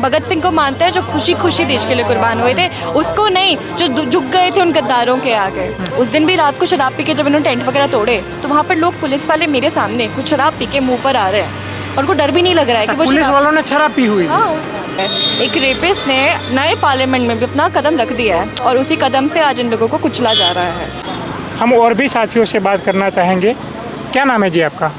भगत सिंह को मानते हैं जो खुशी खुशी देश के लिए कुर्बान हुए थे, उसको नहीं जो झुक गए थे उन गद्दारों के आगे। उस दिन भी रात को शराब पी के जब उन्होंने टेंट वगैरह तोड़े तो वहाँ पर लोग, पुलिस वाले मेरे सामने कुछ शराब पी के मुँह पर आ रहे हैं और उनको डर भी नहीं लग रहा है कि वो पुलिस वालों ने शराब पी हुई। हाँ, एक रेपिस्ट ने नए पार्लियामेंट में भी अपना कदम रख दिया है और उसी कदम से आज इन लोगों को कुचला जा रहा है। हम और भी साथियों से बात करना चाहेंगे। क्या नाम है जी आपका?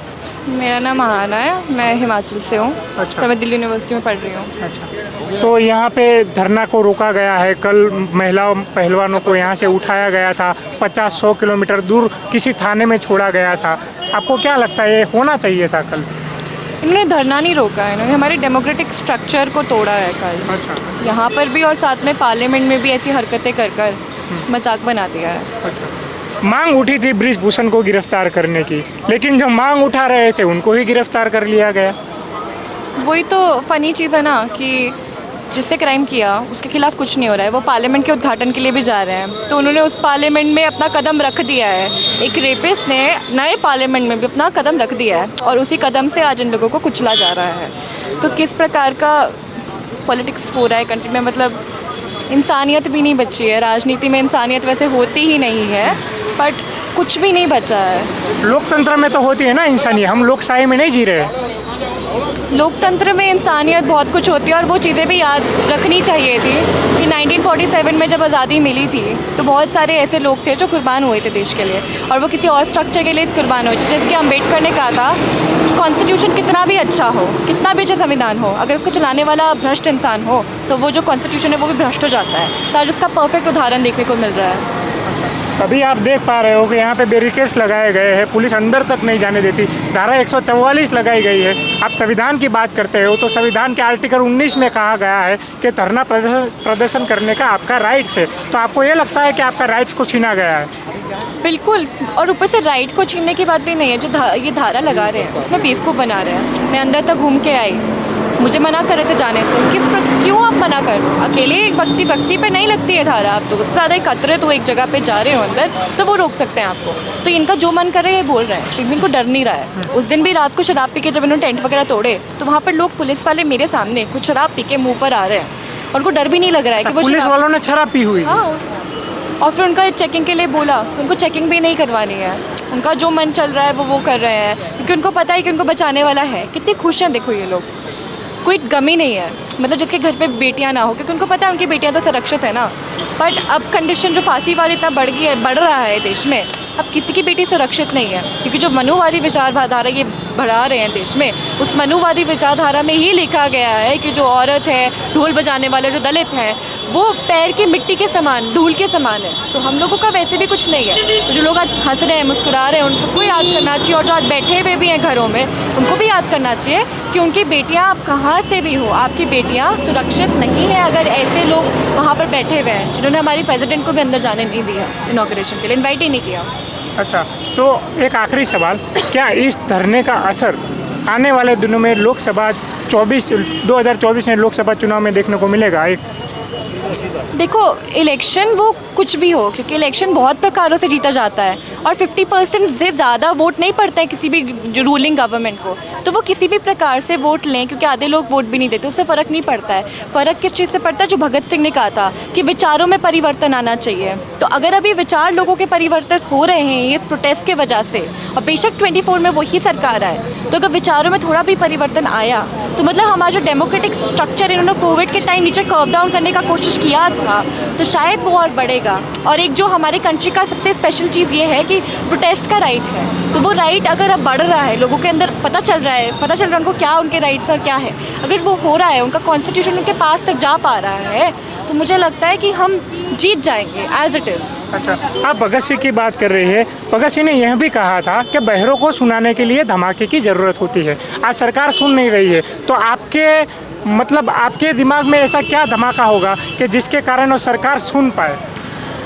मेरा नाम महाना है, मैं हिमाचल से हूँ। अच्छा। और मैं दिल्ली यूनिवर्सिटी में पढ़ रही हूँ। अच्छा, तो यहाँ पे धरना को रोका गया है। कल महिला पहलवानों को यहाँ से उठाया गया था, 50-100 किलोमीटर दूर किसी थाने में छोड़ा गया था। आपको क्या लगता है ये होना चाहिए था कल? इन्होंने धरना नहीं रोका है, इन्होंने हमारे डेमोक्रेटिक स्ट्रक्चर को तोड़ा है कल। अच्छा। यहाँ पर भी और साथ में पार्लियामेंट में भी ऐसी हरकतें कर मजाक बना दिया है। अच्छा, मांग उठी थी बृजभूषण को गिरफ्तार करने की, लेकिन जो मांग उठा रहे थे उनको ही गिरफ्तार कर लिया गया। वही तो फ़नी चीज़ है ना कि जिसने क्राइम किया उसके खिलाफ कुछ नहीं हो रहा है। वो पार्लियामेंट के उद्घाटन के लिए भी जा रहे हैं तो उन्होंने उस पार्लियामेंट में अपना कदम रख दिया है। एक रेपिस्ट ने नए पार्लियामेंट में भी अपना कदम रख दिया है और उसी कदम से आज इन लोगों को कुचला जा रहा है। तो किस प्रकार का पॉलिटिक्स हो रहा है कंट्री में, मतलब इंसानियत भी नहीं बची है। राजनीति में इंसानियत वैसे होती ही नहीं है, बट कुछ भी नहीं बचा है। लोकतंत्र में तो होती है ना इंसानियत, हम लोकशाही में नहीं जी रहे। लोकतंत्र में इंसानियत बहुत कुछ होती है और वो चीज़ें भी याद रखनी चाहिए थी कि 1947 में जब आज़ादी मिली थी तो बहुत सारे ऐसे लोग थे जो कुर्बान हुए थे देश के लिए और वो किसी और स्ट्रक्चर के लिए कुर्बान हुए थे। जैसे कि अम्बेडकर ने कहा था कि कॉन्स्टिट्यूशन कितना भी अच्छा हो, कितना भी अच्छा संविधान हो, अगर उसको चलाने वाला भ्रष्ट इंसान हो तो वो जो कॉन्स्टिट्यूशन है वो भी भ्रष्ट हो जाता है। तो आज उसका परफेक्ट उदाहरण देखने को मिल रहा है। अभी आप देख पा रहे हो कि यहाँ पे बैरिकेड्स लगाए गए हैं, पुलिस अंदर तक नहीं जाने देती। धारा 144 लगाई गई है। आप संविधान की बात करते हो तो संविधान के आर्टिकल 19 में कहा गया है कि धरना प्रदर्शन करने का आपका राइट्स है। तो आपको ये लगता है कि आपका राइट्स को छीना गया है? बिल्कुल, और ऊपर से राइट को छीनने की बात भी नहीं है। जो ये धारा लगा रहे हैं उसमें बेवकूफ़ बना रहे हैं। मैं अंदर तक घूम के आई, मुझे मना कर रहे थे जाने से। क्यों आप मना कर रहे हो? अकेले एक व्यक्ति पे नहीं लगती है धारा। आप तो उससे ज़्यादा एकत्रित हो एक जगह पे जा रहे हो अंदर तो वो रोक सकते हैं आपको। तो इनका जो मन कर रहे हैं बोल रहे हैं क्योंकि इनको डर नहीं रहा है। उस दिन भी रात को शराब पी के जब इन्होंने टेंट वगैरह तोड़े तो वहाँ पर लोग, पुलिस वाले मेरे सामने कुछ शराब पी के मुँह पर आ रहे हैं और उनको डर भी नहीं लग रहा है कि वो पुलिस वालों ने शराब पी हुई। हाँ, और फिर उनका चेकिंग के लिए बोला, उनको चेकिंग भी नहीं करवानी है। उनका जो मन चल रहा है वो कर रहे हैं क्योंकि उनको पता है कि उनको बचाने वाला है। कितने खुश हैं देखो ये लोग, कोई गम ही नहीं है। मतलब जिसके घर पे बेटियां ना हो, क्योंकि उनको पता है उनकी बेटियां तो सुरक्षित है ना। बट अब कंडीशन जो फांसी वाली इतना बढ़ रहा है देश में, अब किसी की बेटी सुरक्षित नहीं है क्योंकि जो मनुवादी विचारधारा ये बढ़ा रहे हैं देश में, उस मनुवादी विचारधारा में ही लिखा गया है कि जो औरत है, ढोल बजाने वाले जो दलित हैं, वो पैर की मिट्टी के समान, धूल के समान है। तो हम लोगों का वैसे भी कुछ नहीं है। तो जो लोग आज हंस रहे हैं, मुस्कुरा रहे हैं, उन सबको याद करना चाहिए। और जो आज बैठे हुए भी हैं घरों में, उनको भी याद करना चाहिए कि उनकी बेटियां, आप कहाँ से भी हो, आपकी बेटियां सुरक्षित नहीं है अगर ऐसे लोग वहाँ पर बैठे हुए हैं जिन्होंने हमारी प्रेसिडेंट को भी अंदर जाने नहीं दिया, इनॉग्रेशन के लिए इन्वाइट ही नहीं किया। अच्छा, तो एक आखिरी सवाल, क्या इस धरने का असर आने वाले दिनों में लोकसभा 2024 में लोकसभा चुनाव में देखने को मिलेगा? देखो, इलेक्शन वो कुछ भी हो, क्योंकि इलेक्शन बहुत प्रकारों से जीता जाता है और 50% से ज़्यादा वोट नहीं पड़ता है किसी भी रूलिंग गवर्नमेंट को। तो वो किसी भी प्रकार से वोट लें, क्योंकि आधे लोग वोट भी नहीं देते, उससे फ़र्क नहीं पड़ता है। फ़र्क किस चीज़ से पड़ता है? जो भगत सिंह ने कहा था कि विचारों में परिवर्तन आना चाहिए। तो अगर अभी विचार लोगों के परिवर्तित हो रहे हैं इस प्रोटेस्ट के वजह से, और बेशक 24 में वही सरकार आए, तो अगर विचारों में थोड़ा भी परिवर्तन आया तो मतलब हमारा जो डेमोक्रेटिक स्ट्रक्चर इन्होंने कोविड के टाइम नीचे कर्व डाउन करने का कोशिश किया था, तो शायद वो और बढ़ेगा। और एक जो हमारे कंट्री का सबसे स्पेशल चीज़ ये है कि प्रोटेस्ट का राइट है। तो वो राइट अगर अब बढ़ रहा है, लोगों के अंदर पता चल रहा है उनको क्या उनके राइट्स और क्या है, अगर वो हो रहा है, उनका कॉन्स्टिट्यूशन उनके पास तक जा पा रहा है, तो मुझे लगता है कि हम जीत जाएंगे एज इट इज़। अच्छा, आप भगत सिंह की बात कर रही है। भगत सिंह ने यह भी कहा था कि बहरों को सुनाने के लिए धमाके की ज़रूरत होती है। आज सरकार सुन नहीं रही है, तो आपके दिमाग में ऐसा क्या धमाका होगा कि जिसके कारण वो सरकार सुन पाए?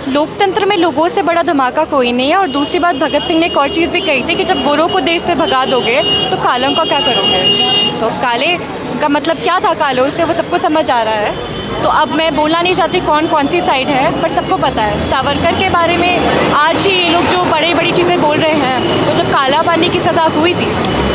लोकतंत्र में लोगों से बड़ा धमाका कोई नहीं है। और दूसरी बात, भगत सिंह ने एक और चीज़ भी कही थी कि जब गोरों को देश से भगा दोगे तो कालों का क्या करोगे। तो काले का मतलब क्या था कालों से, वो सबको समझ आ रहा है। तो अब मैं बोलना नहीं चाहती कौन सी साइड है, पर सबको पता है। सावरकर के बारे में आज ही ये लोग जो बड़ी चीज़ें बोल रहे हैं, तो जब काला पानी की सज़ा हुई थी,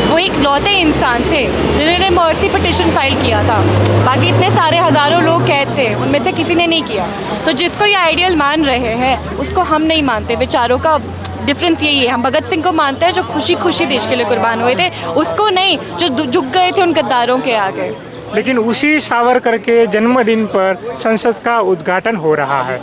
वो वो एक लौते इंसान थे जिन्होंने मर्सी पिटिशन फाइल किया था। बाकी इतने सारे हज़ारों लोग कैद थे, उनमें से किसी ने नहीं किया। तो जिसको ये आइडियल मान रहे हैं उसको हम नहीं मानते। विचारों का डिफरेंस यही है, हम भगत सिंह को मानते हैं जो खुशी खुशी देश के लिए कुर्बान हुए थे, उसको नहीं जो झुक गए थे उन गद्दारों के आगे। लेकिन उसी सावरकर के जन्मदिन पर संसद का उद्घाटन हो रहा है।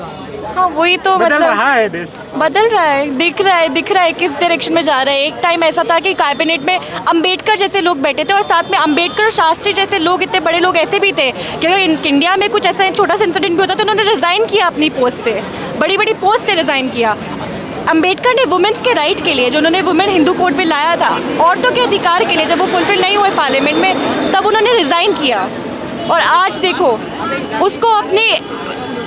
हाँ वही तो बदल मतलब रहा है देश, बदल रहा है, दिख रहा है किस डायरेक्शन में जा रहा है। एक टाइम ऐसा था कि कैबिनेट में अंबेडकर जैसे लोग बैठे थे और साथ में अंबेडकर और शास्त्री जैसे लोग, इतने बड़े लोग ऐसे भी थे कि अगर इंडिया में कुछ ऐसा छोटा सा इंसिडेंट भी होता तो उन्होंने रिज़ाइन किया अपनी पोस्ट से, बड़ी बड़ी पोस्ट से रिज़ाइन किया। अंबेडकर ने वुमेन्स के राइट के लिए, जो उन्होंने वुमेन हिंदू कोड में लाया था, औरतों के अधिकार के लिए, जब वो फुलफिल नहीं हुए पार्लियामेंट में तब उन्होंने रिज़ाइन किया। और आज देखो उसको अपने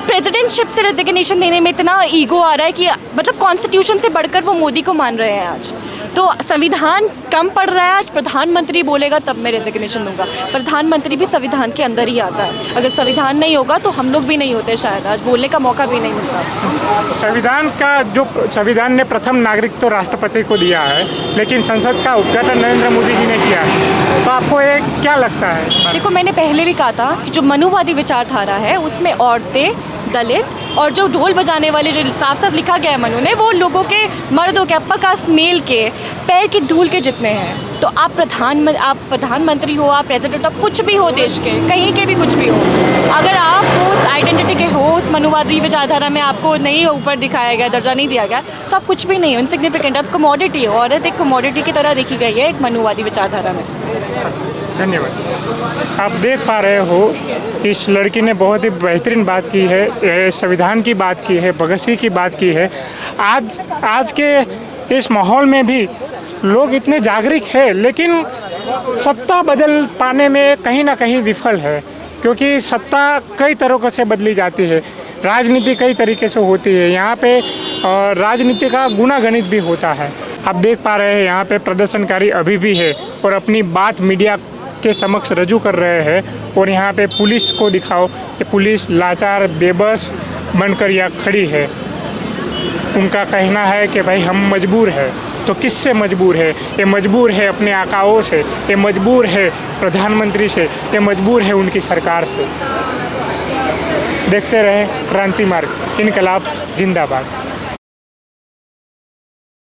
प्रेसिडेंटशिप से रेजिग्नेशन देने में इतना ईगो आ रहा है कि मतलब कॉन्स्टिट्यूशन से बढ़कर वो मोदी को मान रहे हैं आज। तो संविधान कम पड़ रहा है, आज प्रधानमंत्री बोलेगा तब मैं रेजिग्नेशन दूंगा। प्रधानमंत्री भी संविधान के अंदर ही आता है, अगर संविधान नहीं होगा तो हम लोग भी नहीं होते, शायद आज बोलने का मौका भी नहीं मिलता। संविधान ने प्रथम नागरिक तो राष्ट्रपति को दिया है, लेकिन संसद का उद्घाटन नरेंद्र मोदी जी ने किया है। तो आपको ये क्या लगता है? देखो मैंने पहले भी कहा था कि जो मनुवादी विचारधारा है उसमें औरतें, दलित और जो ढोल बजाने वाले, जो साफ साफ लिखा गया है मनु ने, वो लोगों के, मर्दों के, अप्पर कास्ट मेल के पैर की धूल के जितने हैं। तो आप प्रधानमंत्री हो, आप प्रेसिडेंट, आप कुछ भी हो, देश के कहीं के भी कुछ भी हो, अगर आप उस आइडेंटिटी के हो, उस मनुवादी विचारधारा में आपको नहीं ऊपर दिखाया गया, दर्जा नहीं दिया गया, तो आप कुछ भी नहीं हो, इनसिग्निफिकेंट, आप कमोडिटी हो। औरत एक कमोडिटी की तरह देखी गई है एक मनुवादी विचारधारा में। धन्यवाद। आप देख पा रहे हो इस लड़की ने बहुत ही बेहतरीन बात की है, संविधान की बात की है, भगत सिंह की बात की है। आज के इस माहौल में भी लोग इतने जागरूक हैं, लेकिन सत्ता बदल पाने में कहीं ना कहीं विफल है, क्योंकि सत्ता कई तरीक़ों से बदली जाती है, राजनीति कई तरीके से होती है, यहाँ पे राजनीति का गुनागणित भी होता है। आप देख पा रहे हैं यहाँ पे प्रदर्शनकारी अभी भी है और अपनी बात मीडिया के समक्ष रजू कर रहे हैं। और यहाँ पे पुलिस को दिखाओ कि पुलिस लाचार बेबस बनकर यहाँ खड़ी है। उनका कहना है कि भाई हम मजबूर हैं। तो किससे मजबूर है? ये मजबूर है अपने आकाओं से, ये मजबूर है प्रधानमंत्री से, ये मजबूर है उनकी सरकार से। देखते रहें क्रांति मार्ग, इनकलाब जिंदाबाद।